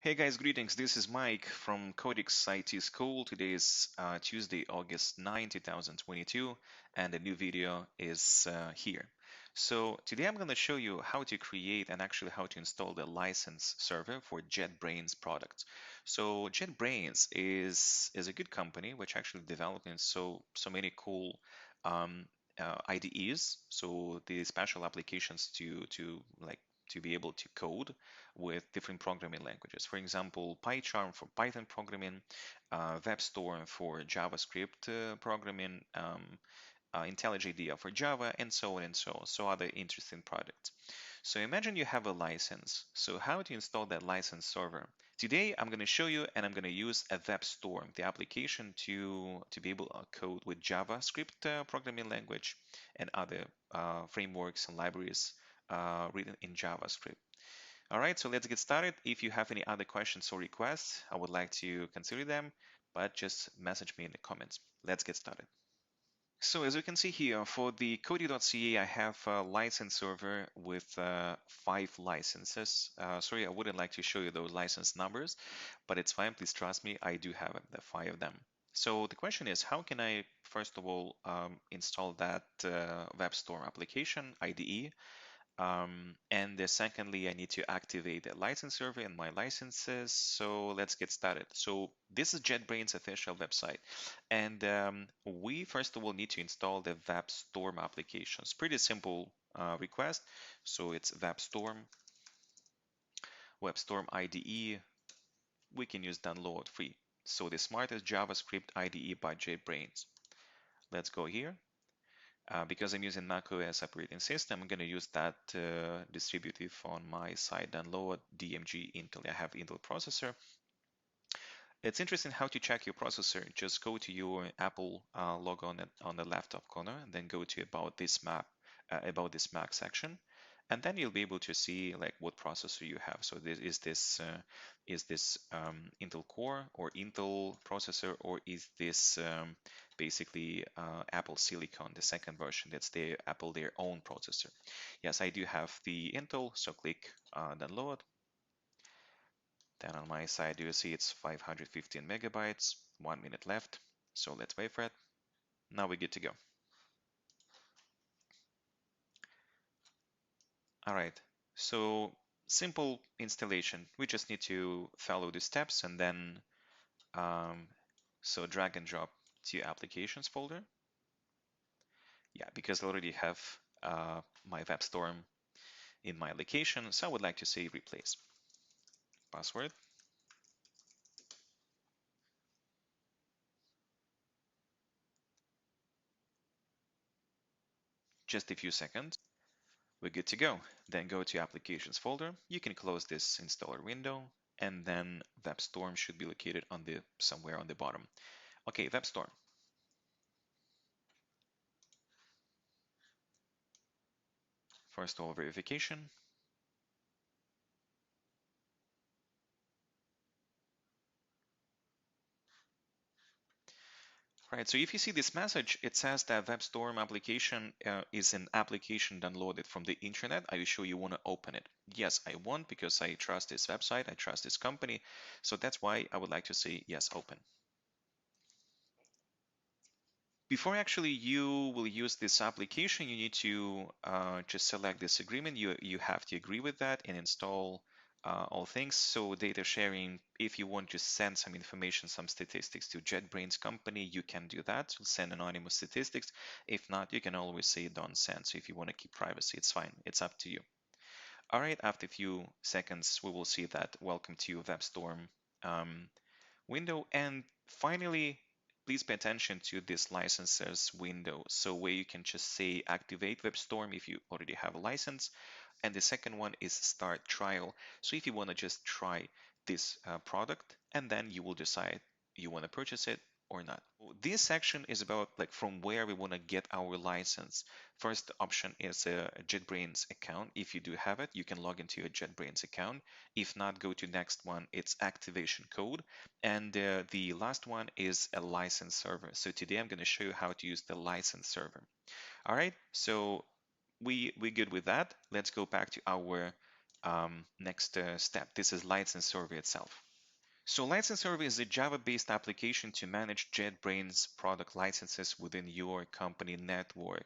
Hey guys, greetings. This is Mike from Codex IT School. Today is Tuesday, August 9, 2022, and a new video is here. So today I'm going to show you how to create and actually how to install the license server for JetBrains product. So JetBrains is a good company which actually developing so many cool um, IDEs. So the special applications to be able to code with different programming languages. For example, PyCharm for Python programming, WebStorm for JavaScript programming, IntelliJ IDEA for Java, and so on and so on. So other interesting products. So imagine you have a license. So how to install that license server? Today I'm going to show you, and I'm going to use a WebStorm, the application to be able to code with JavaScript programming language and other frameworks and libraries written in JavaScript. All right, so let's get started. If you have any other questions or requests, I would like to consider them, but just message me in the comments. Let's get started. So as you can see here, for the Kodi.ca, I have a license server with 5 licenses. Sorry, I wouldn't like to show you those license numbers, but it's fine. Please trust me, I do have the 5 of them. So the question is, how can I, first of all, install that WebStorm application, IDE? And secondly, I need to activate the license server and my licenses. So let's get started. So this is JetBrains official website. And we first of all need to install the WebStorm application. It's pretty simple request. So it's WebStorm IDE. We can use download free. So the smartest JavaScript IDE by JetBrains. Let's go here. Because I'm using macOS operating system, I'm going to use that distributive on my side, download DMG Intel. I have Intel processor. It's interesting how to check your processor. Just go to your Apple logo on the left top corner, and then go to about this Mac section, and then you'll be able to see like what processor you have. So is this Intel Core or Intel processor, or is this basically Apple Silicon, the second version? That's their own processor. Yes, I do have the Intel, so click download. Then on my side, you see it's 515 megabytes, 1 minute left. So let's wait for it. Now we're good to go. All right, so simple installation. We just need to follow the steps and then so drag and drop to applications folder. Yeah, because I already have my WebStorm in my location, so I would like to say replace password. Just a few seconds. We're good to go. Then go to applications folder. You can close this installer window, and then WebStorm should be located on the somewhere on the bottom. Okay, WebStorm. First of all, verification. Right, so if you see this message, it says that WebStorm application is an application downloaded from the internet. Are you sure you want to open it? Yes, I want, because I trust this website, I trust this company. So that's why I would like to say yes, open. Before actually you will use this application, you need to just select this agreement. You have to agree with that and install all things. So data sharing, if you want to send some information, some statistics to JetBrains company, you can do that. So send anonymous statistics. If not, you can always say don't send. So if you want to keep privacy, it's fine. It's up to you. All right, after a few seconds, we will see that welcome to WebStorm window. And finally, please pay attention to this licenses window. So where you can just say activate WebStorm if you already have a license. And the second one is start trial. So if you want to just try this product, and then you will decide you want to purchase it or not. This section is about like from where we want to get our license. First option is a JetBrains account. If you do have it, you can log into a JetBrains account. If not, go to next one. It's activation code. And the last one is a license server. So today I'm going to show you how to use the license server. All right, so we're good with that. Let's go back to our next step. This is license server itself. So license server is a Java-based application to manage JetBrains product licenses within your company network.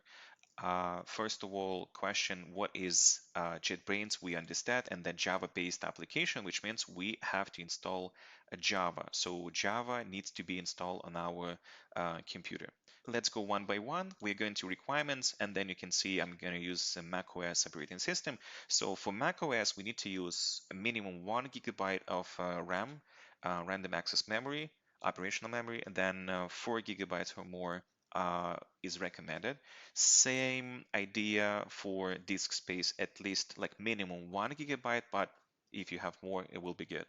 First of all, question what is JetBrains? We understand, and then Java-based application, which means we have to install a Java. So Java needs to be installed on our computer. Let's go one by one. We're going to requirements, and then you can see I'm going to use a macOS operating system. So for macOS, we need to use a minimum 1 GB of RAM, random access memory, operational memory, and then 4 GB or more is recommended. Same idea for disk space, at least like minimum 1 GB, but if you have more, it will be good.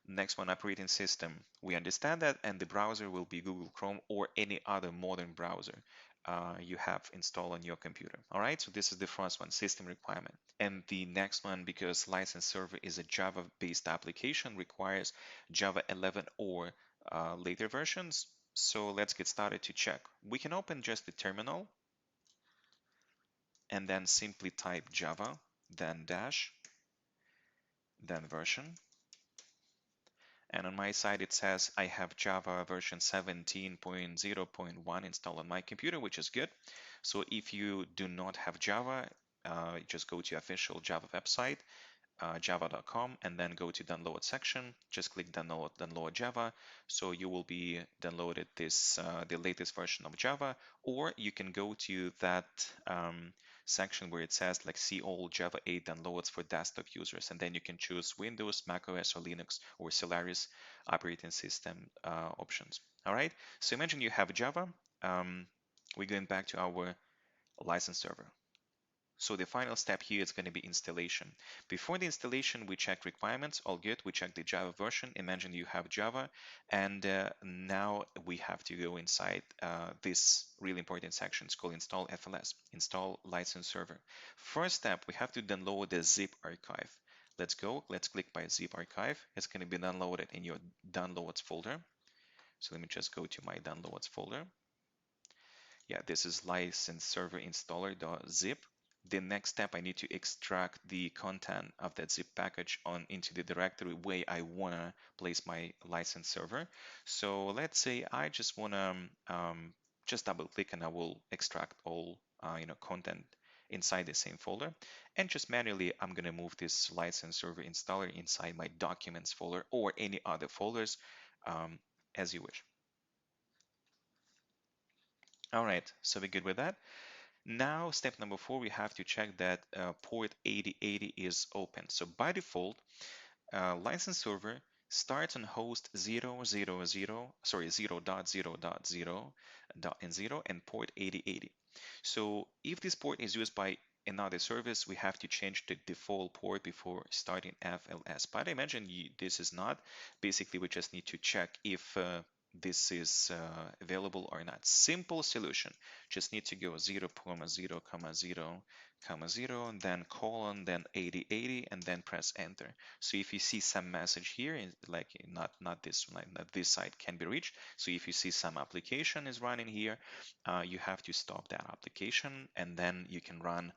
Next one, operating system. We understand that, and the browser will be Google Chrome or any other modern browser you have installed on your computer. All right, so this is the first one, system requirement. And the next one, because license server is a Java-based application, requires Java 11 or later versions. So let's get started to check. We can open just the terminal and then simply type Java, then dash, then version. And on my side, it says I have Java version 17.0.1 installed on my computer, which is good. So if you do not have Java, just go to official Java website, java.com, and then go to download section. Just click download Java. So you will be downloaded the latest version of Java, or you can go to that section where it says like see all Java 8 downloads for desktop users, and then you can choose Windows, macOS, or Linux, or Solaris operating system options. All right. So imagine you have Java. We're going back to our license server. So the final step here is going to be installation. Before the installation, we check requirements, all good. We check the Java version. Imagine you have Java, and now we have to go inside this really important section. It's called install FLS, install license server. First step, we have to download the zip archive. Let's go. Let's click by zip archive. It's going to be downloaded in your downloads folder. So let me just go to my downloads folder. Yeah, this is license server installer.zip. The next step, I need to extract the content of that zip package on into the directory where I want to place my license server. So let's say I just want to just double click and I will extract all content inside the same folder. And just manually, I'm going to move this license server installer inside my documents folder or any other folders as you wish. All right, so we're good with that. Now, step number 4, we have to check that port 8080 is open. So by default, license server starts on host 0.0.0 and port 8080. So if this port is used by another service, we have to change the default port before starting FLS. But I imagine this is not. Basically, we just need to check if this is available or not. Simple solution. Just need to go 0.0,0, and then colon, then 8080, and then press enter. So if you see some message here, like not this site can be reached. So if you see some application is running here, you have to stop that application, and then you can run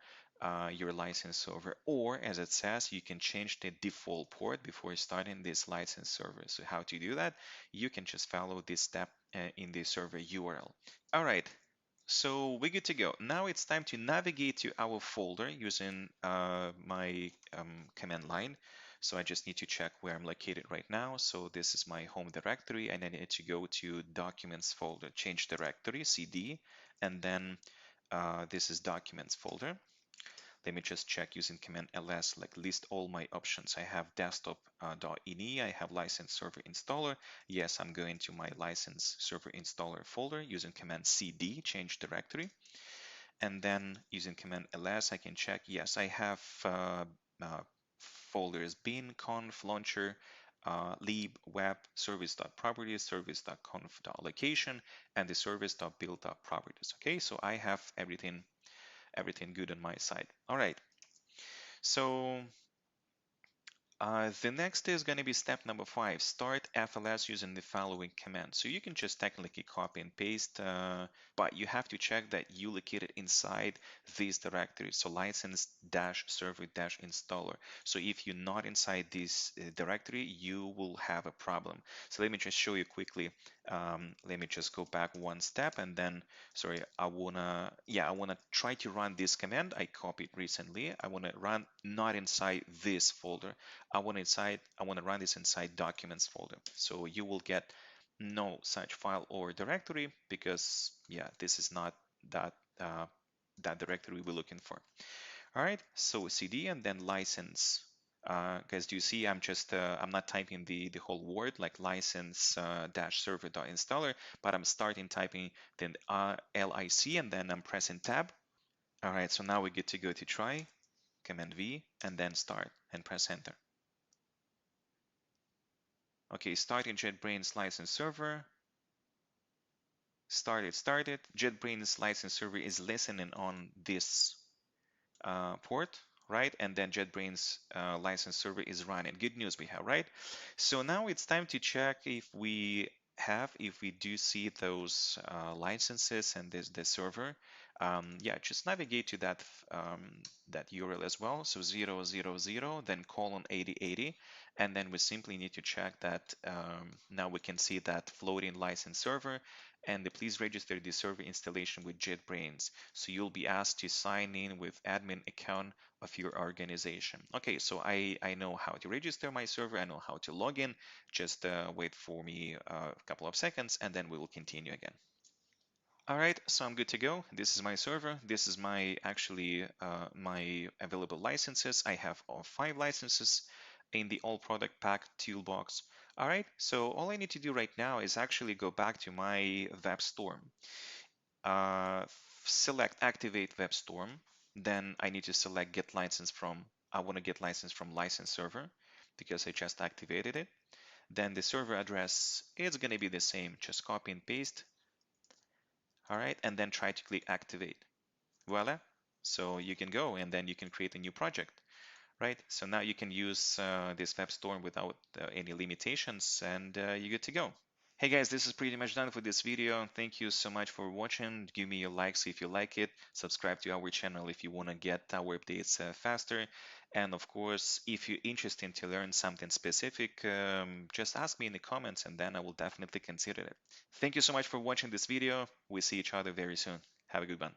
your license server, or as it says, you can change the default port before starting this license server. So how to do that? You can just follow this step in the server URL. All right, so we're good to go. Now it's time to navigate to our folder using my command line. So I just need to check where I'm located right now. So this is my home directory, and I need to go to Documents folder, change directory, CD, and then this is Documents folder. Let me just check using command ls, like list all my options. I have desktop.ini, I have license server installer. Yes, I'm going to my license server installer folder using command cd, change directory. And then using command ls, I can check, yes, I have folders bin, conf, launcher, lib, web, service.properties, service.conf.location, and the service.build.properties. Okay, so I have everything good on my side. All right. So The next is going to be step number 5. Start FLS using the following command. So you can just technically copy and paste, but you have to check that you locate it inside this directory. So license-server-installer. So if you're not inside this directory, you will have a problem. So let me just show you quickly. Let me just go back one step and then, sorry, I wanna try to run this command I copied recently. I wanna run not inside this folder. I want to run this inside documents folder. So you will get no such file or directory because yeah, this is not that that directory we're looking for. All right, so cd and then license. Guys, do you see I'm not typing the whole word like license dash server dot installer, but I'm starting typing then lic and then I'm pressing tab. All right, so now we get to go to try, command V and then start and press enter. Okay, starting JetBrains license server. Started. JetBrains license server is listening on this port, right? And then JetBrains license server is running. Good news we have, right? So now it's time to check if we do see those licenses and the server. Yeah, just navigate to that URL as well. So 000, then colon 8080, and then we simply need to check that. Now we can see that floating license server, and please register the server installation with JetBrains. So you'll be asked to sign in with admin account of your organization. Okay, so I know how to register my server. I know how to log in. Just wait for me a couple of seconds and then we will continue again. All right, so I'm good to go. This is my server. This is my available licenses. I have all 5 licenses in the all product pack toolbox. All right, so all I need to do right now is actually go back to my WebStorm. Uh, Select activate WebStorm. Then I need to select get license from, I want to get license from license server because I just activated it. Then the server address is going to be the same, just copy and paste. All right, and then try to click activate. Voila. So you can go and then you can create a new project, right? So now you can use this WebStorm without any limitations and you're good to go. Hey guys, this is pretty much done for this video. Thank you so much for watching. Give me your likes if you like it. Subscribe to our channel if you want to get our updates faster. And of course, if you're interested to learn something specific, just ask me in the comments and then I will definitely consider it. Thank you so much for watching this video. We see each other very soon. Have a good one.